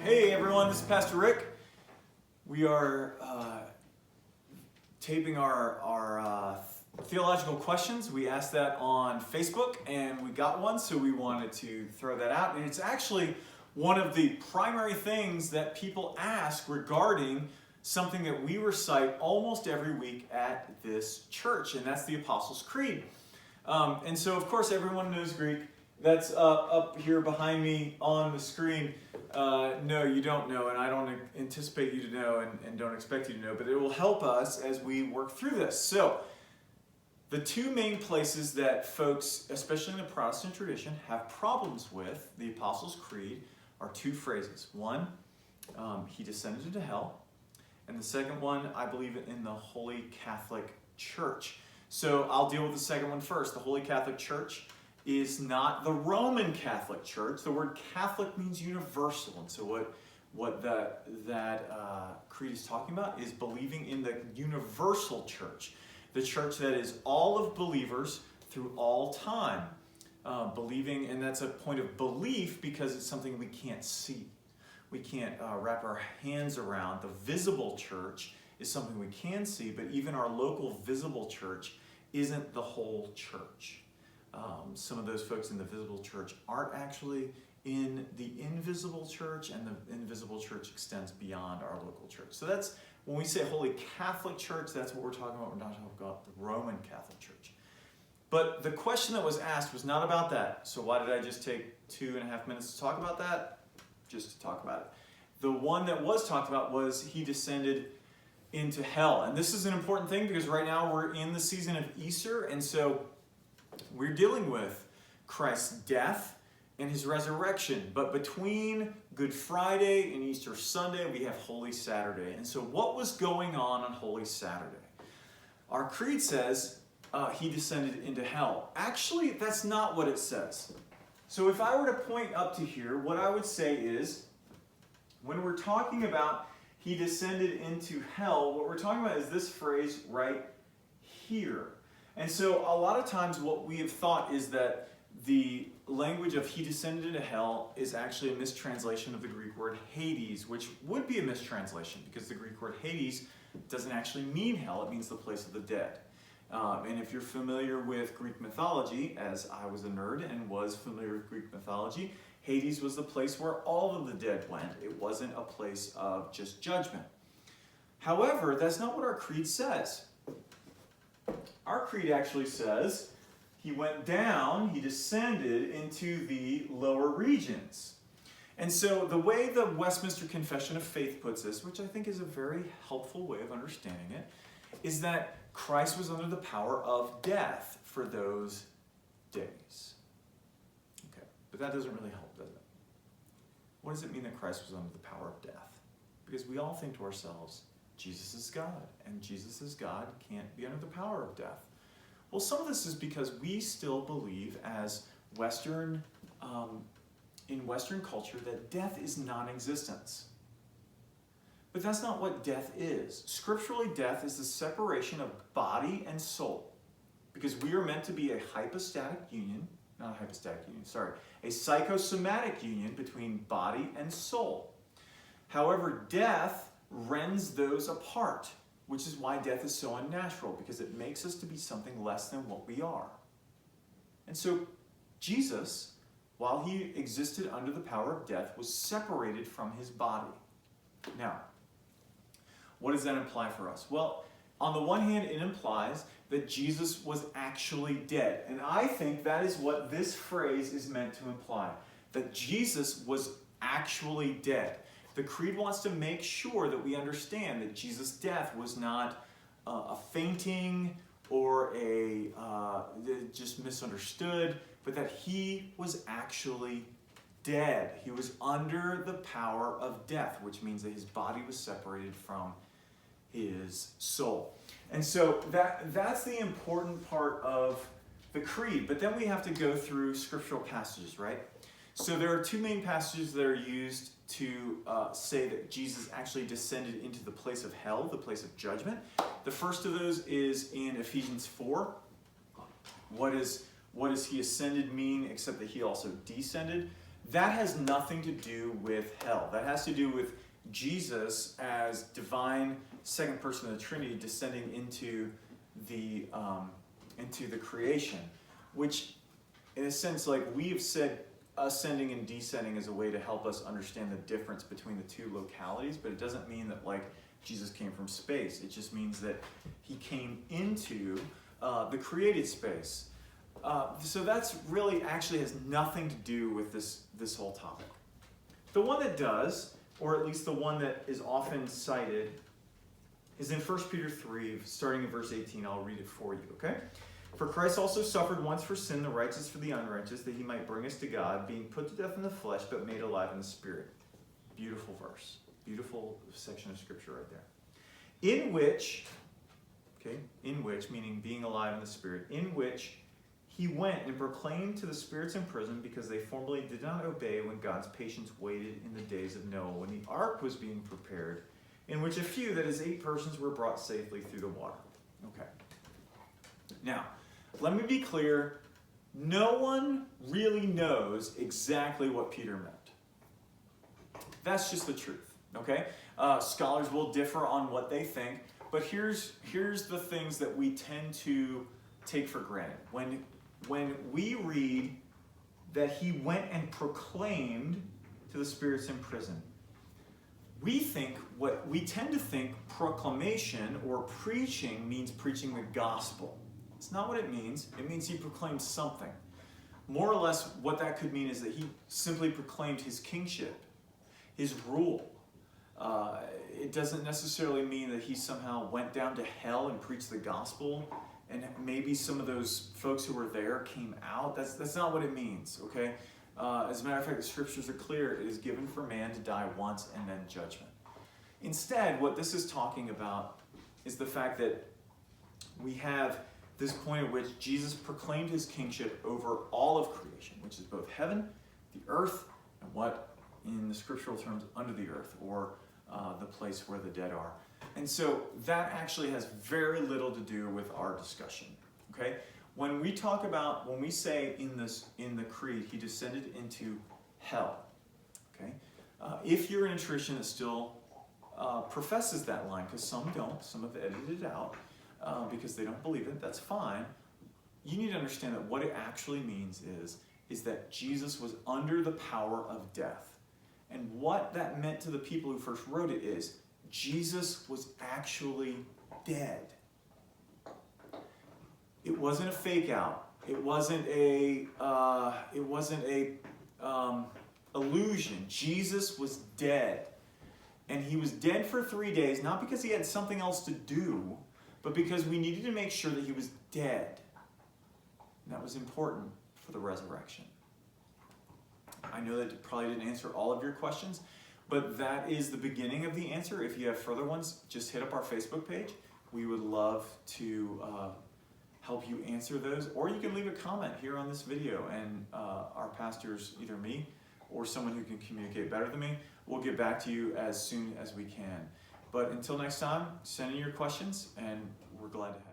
Hey everyone, this is Pastor Rick. We are taping our theological questions. We asked that on Facebook and we got one, so we wanted to throw that out. And it's actually one of the primary things that people ask regarding something that we recite almost every week at this church, and that's the Apostles' Creed. And so, of course, everyone knows Greek. That's up here behind me on the screen. No, you don't know, and I don't anticipate you to know and don't expect you to know, but it will help us as we work through this. So, the two main places that folks, especially in the Protestant tradition, have problems with the Apostles' Creed are two phrases. One, he descended into hell, and the second one, I believe in the Holy Catholic Church. So I'll deal with the second one first. The Holy Catholic Church is not the Roman Catholic Church. The word Catholic means universal, and so what that creed is talking about is believing in the universal church, the church that is all of believers through all time. Believing, and that's a point of belief because it's something we can't see. We can't wrap our hands around. The visible church is something we can see, but even our local visible church isn't the whole church. Some of those folks in the visible church aren't actually in the invisible church, and the invisible church extends beyond our local church. So that's, when we say Holy Catholic Church, that's what we're talking about. We're not talking about the Roman Catholic Church. But the question that was asked was not about that. So why did I just take 2.5 minutes to talk about that? Just to talk about it. The one that was talked about was he descended into hell. And this is an important thing because right now we're in the season of Easter, and so we're dealing with Christ's death and his resurrection. But between Good Friday and Easter Sunday, we have Holy Saturday. And so what was going on Holy Saturday? Our creed says he descended into hell. Actually, that's not what it says. So if I were to point up to here, what I would say is, when we're talking about he descended into hell, what we're talking about is this phrase right here. And so a lot of times what we have thought is that the language of he descended into hell is actually a mistranslation of the Greek word Hades, which would be a mistranslation because the Greek word Hades doesn't actually mean hell, it means the place of the dead. And if you're familiar with Greek mythology, as I was a nerd and was familiar with Greek mythology, Hades was the place where all of the dead went. It wasn't a place of just judgment. However, that's not what our creed says. Our creed actually says he went down, he descended into the lower regions. And so the way the Westminster Confession of Faith puts this, which I think is a very helpful way of understanding it, is that Christ was under the power of death for those days. Okay, but that doesn't really help, does it? What does it mean that Christ was under the power of death? Because we all think to ourselves, Jesus is God, and Jesus is God can't be under the power of death. Well, some of this is because we still believe as in Western culture that death is non-existence. But that's not what death is. Scripturally, death is the separation of body and soul. Because we are meant to be a a psychosomatic union between body and soul. However, death rends those apart, which is why death is so unnatural, because it makes us to be something less than what we are. And so Jesus, while he existed under the power of death, was separated from his body. Now, what does that imply for us? Well, on the one hand, it implies that Jesus was actually dead. And I think that is what this phrase is meant to imply, that Jesus was actually dead. The Creed wants to make sure that we understand that Jesus' death was not a fainting or just misunderstood, but that he was actually dead. He was under the power of death, which means that his body was separated from his soul. And so that's the important part of the Creed. But then we have to go through scriptural passages, right? So there are two main passages that are used to say that Jesus actually descended into the place of hell, the place of judgment. The first of those is in Ephesians 4. What does he ascended mean except that he also descended? that has nothing to do with hell. That has to do with Jesus as divine second person of the Trinity descending into the creation, which in a sense, like we've said, ascending and descending is a way to help us understand the difference between the two localities, but it doesn't mean that like Jesus came from space. It just means that he came into the created space. So that's really actually has nothing to do with this whole topic. The one that does, or at least the one that is often cited, is in 1 Peter 3, starting in verse 18. I'll read it for you, okay? For Christ also suffered once for sin, the righteous for the unrighteous, that he might bring us to God, being put to death in the flesh, but made alive in the spirit. Beautiful verse. Beautiful section of scripture right there. In which, meaning being alive in the spirit, in which he went and proclaimed to the spirits in prison because they formerly did not obey when God's patience waited in the days of Noah, when the ark was being prepared, in which a few, that is 8 persons, were brought safely through the water. Okay. Now, let me be clear. No one really knows exactly what Peter meant. That's just the truth, okay? Scholars will differ on what they think, but here's the things that we tend to take for granted. When we read that he went and proclaimed to the spirits in prison, we tend to think proclamation or preaching means preaching the gospel. It's not what it means. It means he proclaimed something. More or less, what that could mean is that he simply proclaimed his kingship, his rule. It doesn't necessarily mean that he somehow went down to hell and preached the gospel, and maybe some of those folks who were there came out. That's not what it means, okay? As a matter of fact, the scriptures are clear. It is given for man to die once and then judgment. Instead, what this is talking about is the fact that we have this point at which Jesus proclaimed his kingship over all of creation, which is both heaven, the earth, and what, in the scriptural terms, under the earth, or the place where the dead are. And so that actually has very little to do with our discussion, okay? When we say in the creed, he descended into hell, okay? If you're in a tradition that still professes that line, because some don't, some have edited it out, because they don't believe it, that's fine. You need to understand that what it actually means is that Jesus was under the power of death. And what that meant to the people who first wrote it is Jesus was actually dead. It wasn't a fake out. It wasn't a illusion. Jesus was dead. And he was dead for 3 days, not because he had something else to do, but because we needed to make sure that he was dead. And that was important for the resurrection. I know that probably didn't answer all of your questions, but that is the beginning of the answer. If you have further ones, just hit up our Facebook page. We would love to help you answer those, or you can leave a comment here on this video, and our pastors, either me or someone who can communicate better than me, will get back to you as soon as we can. But until next time, send in your questions, and we're glad to have you.